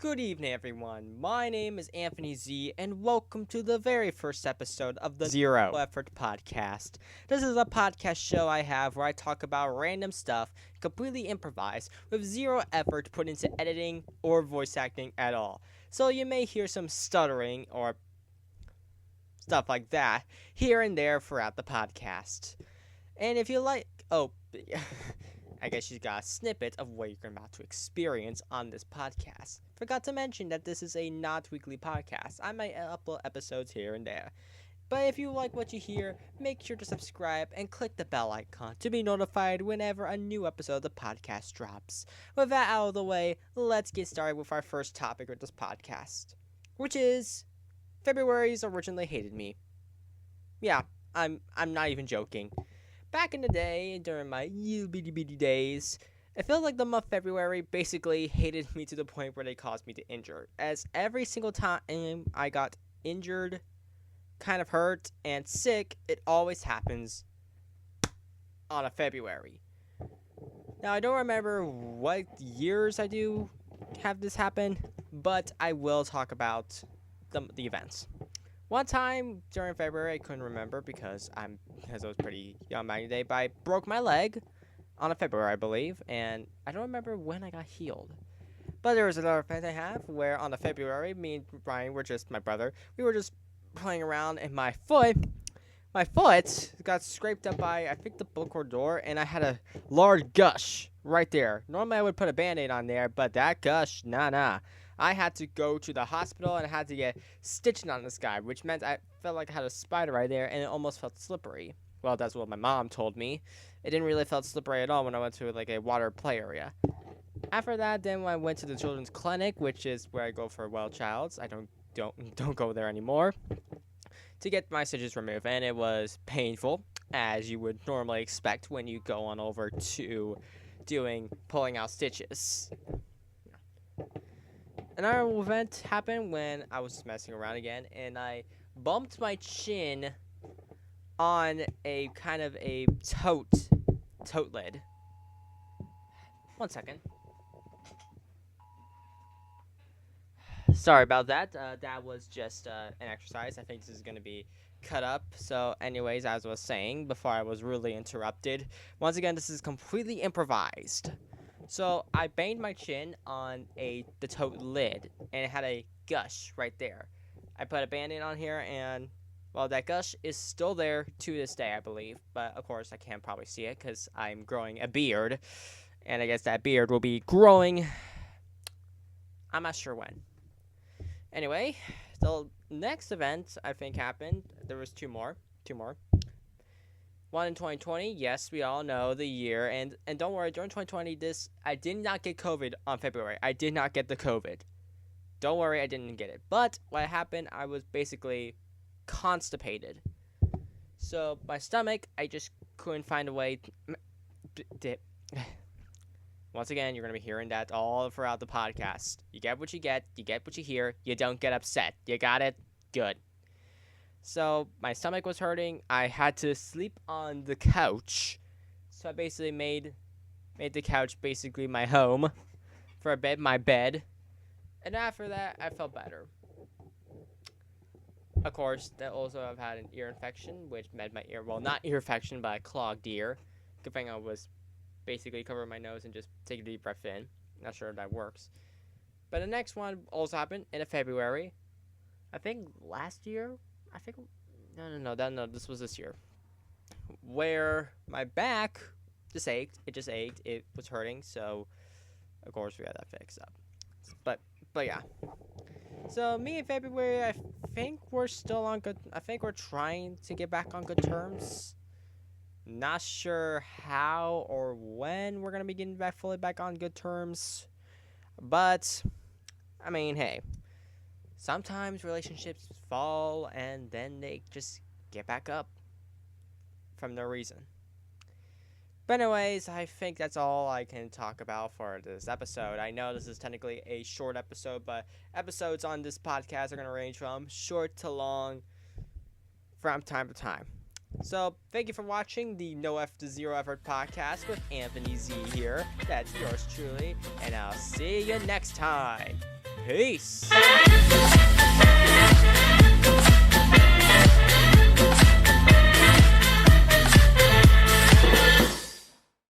Good evening, everyone. My name is Anthony Z, and welcome to the very first episode of the Zero Effort Podcast. This is a podcast show I have where I talk about random stuff, completely improvised, with zero effort put into editing or voice acting at all. So you may hear some stuttering or stuff like that here and there throughout the podcast. And if you like, I guess you got a snippet of what you're about to experience on this podcast. Forgot to mention that this is a not weekly podcast. I might upload episodes here and there. But if you like what you hear, make sure to subscribe and click the bell icon to be notified whenever a new episode of the podcast drops. With that out of the way, let's get started with our first topic of this podcast, which is February's originally hated me. Yeah, I'm not even joking. Back in the day, during my bitty days, it felt like the month February basically hated me to the point where they caused me to injure. As every single time I got injured, kind of hurt, and sick, it always happens on a February. Now, I don't remember what years I do have this happen, but I will talk about the events. One time during February, I couldn't remember because I was pretty young back in the day, but I broke my leg on a February, I believe, and I don't remember when I got healed. But there was another event I have where on the February, me and Brian were just my brother. We were just playing around, and my foot got scraped up by I think the bookboard door, and I had a large gush right there. Normally, I would put a Band-Aid on there, but that gush, nah. I had to go to the hospital and I had to get stitched on this guy, which meant I felt like I had a spider right there and it almost felt slippery. Well, that's what my mom told me. It didn't really feel slippery at all when I went to like a water play area. After that, then I went to the children's clinic, which is where I go for well childs. I don't go there anymore to get my stitches removed, and it was painful, as you would normally expect when you go on over to pulling out stitches. Another event happened when I was messing around again, and I bumped my chin on a kind of a tote lid. One second. Sorry about that. That was just an exercise. I think this is going to be cut up. So anyways, as I was saying before I was rudely interrupted, once again, this is completely improvised. So I banged my chin on the tote lid, and it had a gush right there. I put a Band-Aid on here, and, well, that gush is still there to this day, I believe. But, of course, I can't probably see it because I'm growing a beard, and I guess that beard will be growing. I'm not sure when. Anyway, the next event, I think, happened. There was two more. One in 2020, yes, we all know the year, and don't worry, during 2020, I did not get COVID on February. I did not get the COVID. Don't worry, I didn't get it. But what happened, I was basically constipated. So my stomach, I just couldn't find a way Once again, you're going to be hearing that all throughout the podcast. You get what you get what you hear, you don't get upset. You got it? Good. So my stomach was hurting. I had to sleep on the couch. So I basically made the couch basically my home for a bed, my bed. And after that, I felt better. Of course, I've had an ear infection, which made my ear, well, not ear infection, but a clogged ear. Good thing I was basically covering my nose and just take a deep breath in. Not sure if that works. But the next one also happened in February. I think last year. No, this was this year. Where my back just ached. It just ached. It was hurting. So, of course, we had that fixed up. But yeah. So, me and February, I think we're still on good. I think we're trying to get back on good terms. Not sure how or when we're going to be getting fully back on good terms. But, I mean, hey. Sometimes relationships fall and then they just get back up from no reason. But anyways, I think that's all I can talk about for this episode. I know this is technically a short episode, but episodes on this podcast are going to range from short to long from time to time. So, thank you for watching the No F to Zero Effort podcast with Anthony Z here. That's yours truly, and I'll see you next time. Peace.